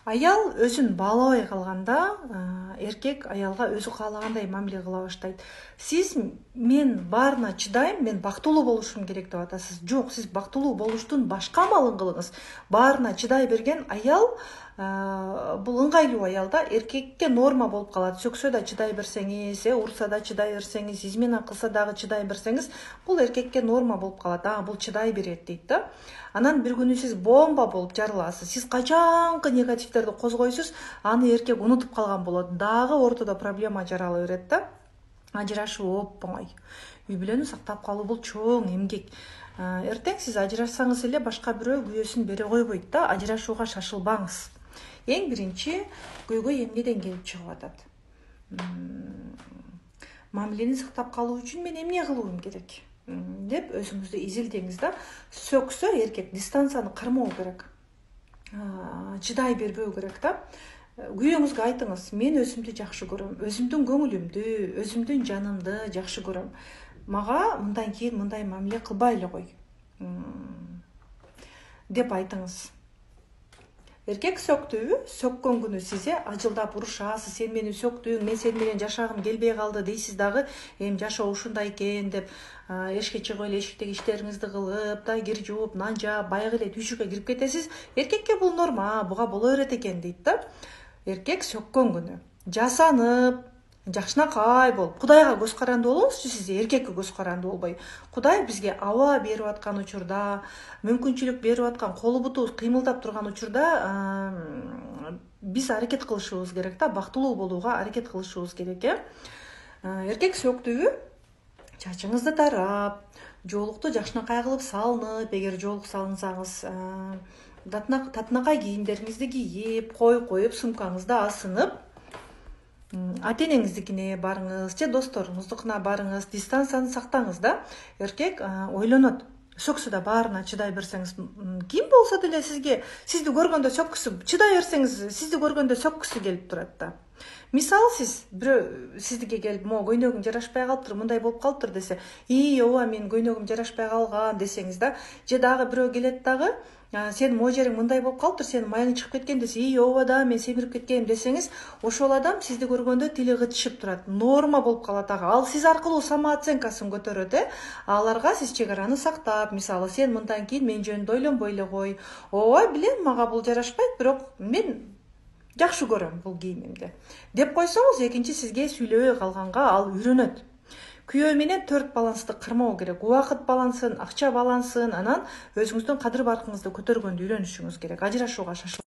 Аял өзүн баалабай калганда, эркек аялга өзү каалагандай мамиле кыла баштайт. Сиз мен баарына чыдайм, мен бактылуу болушум керек деп атасыз. Жок, сиз бактылуу болуштун башка амалын кылыңыз. Баарына чыдай берген аял бул ыңгайлуу аялда эркекке норма болуп калат. Сөксө да чыдай берсеңиз, урса да чыдай берсеңиз, измена кылса дагы чыдай берсеңиз, бул эркекке норма болуп калат. Бул чыдай берет дейт да. Анан бир күнү сиз бомба болуп жарыласыз. Сиз качанкы негативтерди козгойсуз, аны эркек унутуп калган болот. Дагы ортодо проблема жарала берет да. Ажырашуу оп-оңой. Үй бүлөнү сактап калуу бул чоң эмгек. Эртең сиз ажырашсаңыз эле башка бирөө күйөөсүн бере койбойт да. Ажырашууга шашылбаңыз. Эң биринчи көйгөй эмнеден келип чыгып атат? Мамилени сактап калуу үчүн мен эмне кылуум керек деп өзүңүздү изилдеңиз да. Сөксө эркек дистанцияны кармоо керек. Чыдай бербөө керек да. Күйөөңүзгө айтыңыз, мен өзүмдү жакшы көрөм, өзүмдүн көңүлүмдү, өзүмдүн жанымды жакшы көрөм. Мага мындан кийин мындай мамиле кылбай эле кой деп айтыңыз. Эркек сөктүбү? Сөккөн күнү сиз ажылдап урушасыз, сен мени сөктүң, мен сени менен жашагым келбей калды дейсиз дагы, эми жашоо ушундай экен деп эшикке чыгып эле эшиктеги иштериңизди кылып, кир жууп, нан жаап, баягы эле түйшүккө кирип кетесиз. Эркекке бул норма, буга боло берет экен дейт да. Эркек сөккөн күнү жасанып, жакшынакай болуп, Кудайга көз каранды болуңузчу, сиз эркекке көз каранды болбой. Кудай бизге аба берип аткан учурда, мүмкүнчүлүк берип аткан, колу бутубуз кыймылдап турган учурда биз аракет кылышыбыз керек да, бактылуу болууга аракет кылышыбыз керек. Эркек сөктүбү? Чачыңызды тарап, жоолукту жакшынакай кылып салынып, эгер жоолук салынсаңыз, татынакай кийимдериңизди кийип, коюп, сумкаңызды асынып, ата-энеңиздикине барыңыз, же досторуңуздукуна барыңыз, дистанцияны сактаңыз да. Эркек ойлонот. Сөксө да баарына чыдай берсеңиз, ким болсо деле сизди көргөндө сөккүсү, чыдай берсеңиз, сизди көргөндө сөккүсү келип турат да. Мисалы сиз бирөө сиздике келип, көйнөгүң жарашпай калыптыр, мындай болуп калыптыр десе, ооба мен көйнөгүм жарашпай калган десеңиз да, же дагы бирөө келет дагы, сен могу жериң мындай болуп калыптыр, сенин маяң чыгып кеткен десе, ооба да мен семирип кеткем десеңиз, ошол адам сизди көргөндө тили кытышып турат, норма болуп калат ага. Ал сиз аркылуу самооценкасын көтөрөт, аларга сиз чегараны сактап, мисалы сен мындан кийин мен жөнүндө ойлонбой эле кой. Ооба билем, мага бул жарашпайт, бирок мен жакшы көрөм бул кийимимди деп койсоңуз, экинчи сизге сүйлөбөй калганга ал үйрөнөт. Күйөө менен 4 балансты кырмоо керек. Убакыт балансын, акча балансын, анан өзүңүздүн кадыр баркыңызды көтөргөндү үйрөнүшүңүз керек. Ажырашууга шашылбаңыз.